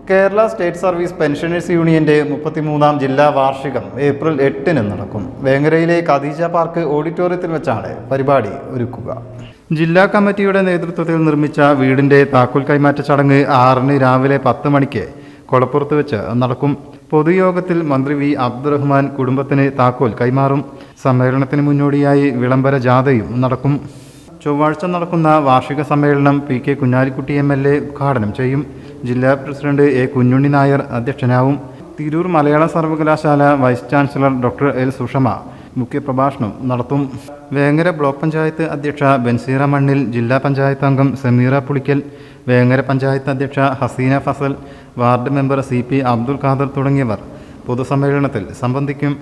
Kerala state service pensioners യൂണിയന്റെ 33ാം ജില്ലാ വാർഷികം ഏപ്രിൽ 8-ന് നടക്കും. വേങ്ങരയിലെ ഖദീജ പാർക്ക് ഓഡിറ്റോറിയത്തിൽ വെച്ചാണ് പരിപാടി ഒരുക്കുക. ജില്ലാ കമ്മിറ്റിയുടെ നേതൃത്വത്തിൽ നിർമ്മിച്ച വീടിന്റെ താക്കോൽ കൈമാറ്റ ചടങ്ങ് 6-ന് രാവിലെ 10 മണിക്ക് കൊളപ്പുറത്ത് വെച്ച് നടക്കും. പൊതുയോഗത്തിൽ മന്ത്രി വി അബ്ദുറഹ്മാൻ കുടുംബത്തിന് താക്കോൽ കൈമാറും. സമ്മേളനത്തിന് മുന്നോടിയായി വിളംബര ജാഥയും നടക്കും. ചൊവ്വാഴ്ച നടക്കുന്ന വാർഷിക സമ്മേളനം പി.കെ. കുഞ്ഞാലിക്കുട്ടി എം.എൽ.എ. ഉദ്ഘാടനം ചെയ്യും. ജില്ലാ പ്രസിഡന്റ് എ. കുഞ്ഞുണ്ണി നായർ അധ്യക്ഷനാവും. തിരൂർ മലയാള സർവകലാശാല vice chancellor doctor L. Sushama മുഖ്യപ്രഭാഷണം നടത്തും. വേങ്ങര ബ്ലോക്ക് പഞ്ചായത്ത് അധ്യക്ഷ ബൻസീറ മണ്ണിൽ, ജില്ലാ പഞ്ചായത്ത് അംഗം സമീറ പുളിക്കൽ, വേങ്ങര പഞ്ചായത്ത് അധ്യക്ഷ Haseena Fazal, ward member CP Abdul Khader തുടങ്ങിയവർ പൊതുസമ്മേളനത്തിൽ സംബന്ധിക്കും.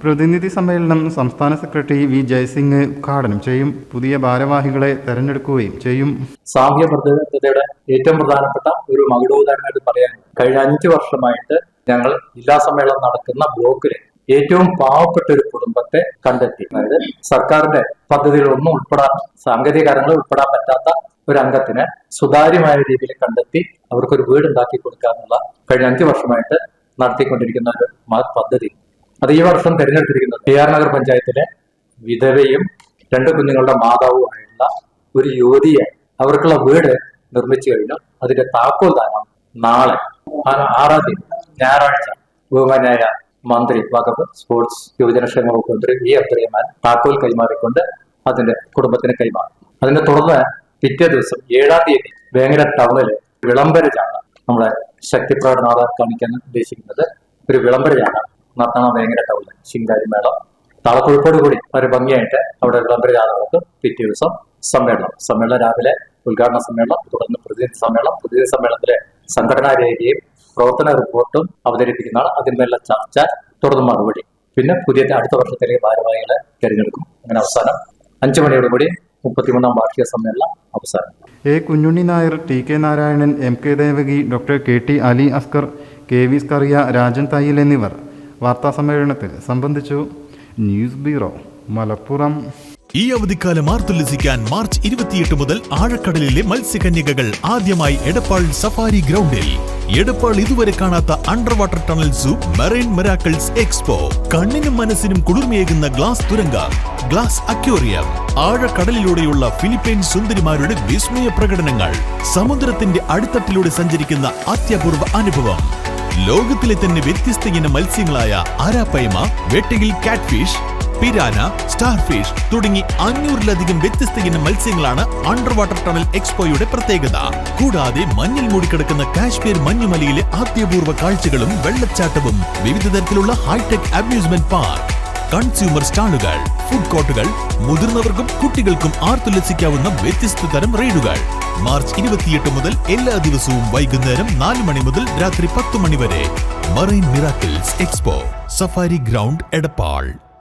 പ്രതിനിധി സമ്മേളനം സംസ്ഥാന സെക്രട്ടറി വി ജയസിംഗ് ഉദ്ഘാടനം ചെയ്യും. പുതിയ ഭാരവാഹികളെ തെരഞ്ഞെടുക്കുകയും ചെയ്യും. സാമൂഹ്യ പ്രതിബദ്ധതയുടെ ഏറ്റവും പ്രധാനപ്പെട്ട ഒരു മകുടോദാഹരണമായിട്ട് പറയാൻ കഴിഞ്ഞ 5 വർഷമായിട്ട് ഞങ്ങൾ ജില്ലാ സമ്മേളനം നടക്കുന്ന ബ്ലോക്കിലെ ഏറ്റവും പാവപ്പെട്ട ഒരു കുടുംബത്തെ കണ്ടെത്തി. അതായത് സർക്കാരിന്റെ പദ്ധതികളൊന്നും ഉൾപ്പെടാൻ, സാങ്കേതിക കാര്യങ്ങൾ ഉൾപ്പെടാൻ പറ്റാത്ത ഒരു അംഗത്തിനെ സുതാര്യമായ രീതിയിൽ കണ്ടെത്തി അവർക്കൊരു വീട് ഉണ്ടാക്കി കൊടുക്കാനുള്ള കഴിഞ്ഞ 5 വർഷമായിട്ട് നടത്തിക്കൊണ്ടിരിക്കുന്ന ഒരു മഹത് പദ്ധതി. അത് ഈ വർഷം തിരഞ്ഞെടുത്തിരിക്കുന്നത് KR നഗർ പഞ്ചായത്തിലെ വിധവയും 2 കുഞ്ഞുങ്ങളുടെ മാതാവുമായുള്ള ഒരു യുവതിയെ അവർക്കുള്ള വീട് നിർമ്മിച്ചു കഴിഞ്ഞു. അതിന്റെ താക്കോൽ ദാനം നാളെ 6-ാം തീയതി ഞായറാഴ്ച ബഹുമാനായ മന്ത്രി വകുപ്പ് സ്പോർട്സ് യുവജനക്ഷേമ വകുപ്പ് മന്ത്രി വി അബ്ദുറഹ്മാൻ താക്കോൽ കൈമാറിക്കൊണ്ട് അതിന്റെ കുടുംബത്തിന് കൈമാറും. അതിനെ തുടർന്ന് പിറ്റേ ദിവസം 7-ാം തീയതി വേങ്ങര ടൗണില് വിളംബര ജാഥ, നമ്മളെ ശക്തി പ്രകടനം കാണിക്കാൻ ഉദ്ദേശിക്കുന്നത് ഒരു വിളംബര ജാഥ നടത്തണം. വേങ്ങര ടൗണില് ശിങ്കാരിമേളം താളക്കൊഴുപ്പോട് കൂടി ഒരു ഭംഗിയായിട്ട് അവിടെ വിളംബര ജാഥ നടക്കും. പിറ്റേ ദിവസം സമ്മേളനം രാവിലെ ഉദ്ഘാടന സമ്മേളനം, തുടർന്ന് പ്രതിനിധി സമ്മേളനം. പ്രതിനിധി സമ്മേളനത്തിലെ സംഘടനാ രേഖയും പ്രവർത്തന റിപ്പോർട്ടും അവതരിപ്പിക്കുന്നതാണ്. അതിന്മേലുള്ള ചർച്ച, തുടർന്ന് മറുപടി, പിന്നെ അടുത്ത വർഷത്തിലേക്ക് ഭാരവാഹികളെ തിരഞ്ഞെടുക്കും. അങ്ങനെ അവസാനം 5 മണിയോടുകൂടി 33ാം വാർഷിക സമ്മേളനം അവസാനം. A. Kunhunni Nair, T.K. Narayanan, M.K. Devaki, doctor K.T. Ali Askar, K.V. Scaria, Rajan Thayyil എന്നിവർ വാർത്താസമ്മേളനത്തിൽ സംബന്ധിച്ചു. News bureau, Malappuram. ഈ അവധിക്കാലം ആർത്തുല്ലസിക്കാൻ മാർച്ച് 28 മുതൽ ആഴക്കടലിലെ മത്സ്യകന്യകകൾ ആദ്യമായി എടപ്പാൾ സഫാരി ഗ്രൗണ്ടിൽ. എടപ്പാൾ ഇതുവരെ കാണാത്ത under water tunnel zoo, marine miracles expo, കണ്ണിനും മനസ്സിനും കുളിർമയേകുന്ന ഗ്ലാസ് തുരങ്കം, ഗ്ലാസ് അക്വേറിയം, ആഴക്കടലിലൂടെയുള്ള ഫിലിപ്പൈൻ സുന്ദരിമാരുടെ വിസ്മയ പ്രകടനങ്ങൾ, സമുദ്രത്തിന്റെ അടിത്തട്ടിലൂടെ സഞ്ചരിക്കുന്ന അത്യപൂർവ അനുഭവം, ലോകത്തിലെ തന്നെ വ്യത്യസ്ത ഇനം മത്സ്യങ്ങളായ ആരാപ്പൈമ, വെട്ടയിൽ കാറ്റ്ഫിഷ്, പിരാന, സ്റ്റാർഫിഷ് തുടങ്ങി 500-ലധികം വ്യത്യസ്ത ഇനം മത്സ്യങ്ങളാണ് അണ്ടർ വാട്ടർ ടണൽ എക്സ്പോയുടെ പ്രത്യേകത. കൂടാതെ മഞ്ഞിൽ മൂടിക്കിടക്കുന്ന കാശ്മീർ മഞ്ഞുമലയിലെ അത്യപൂർവ കാഴ്ചകളും വെള്ളച്ചാട്ടവും, വിവിധ തരത്തിലുള്ള ഹൈടെക് അമ്യൂസ്മെന്റ് പാർക്ക്, കൺസ്യൂമർ സ്റ്റാളുകൾ, ഫുഡ് കോർട്ടുകൾ, മുതിർന്നവർക്കും കുട്ടികൾക്കും ആർത്തുല്ലസിക്കാവുന്ന വ്യത്യസ്ത തരം റൈഡുകൾ. മാർച്ച് 28 മുതൽ എല്ലാ ദിവസവും വൈകുന്നേരം 4 മണി മുതൽ രാത്രി 10 മണി വരെ. Marine miracles expo, safari ground, Edappal.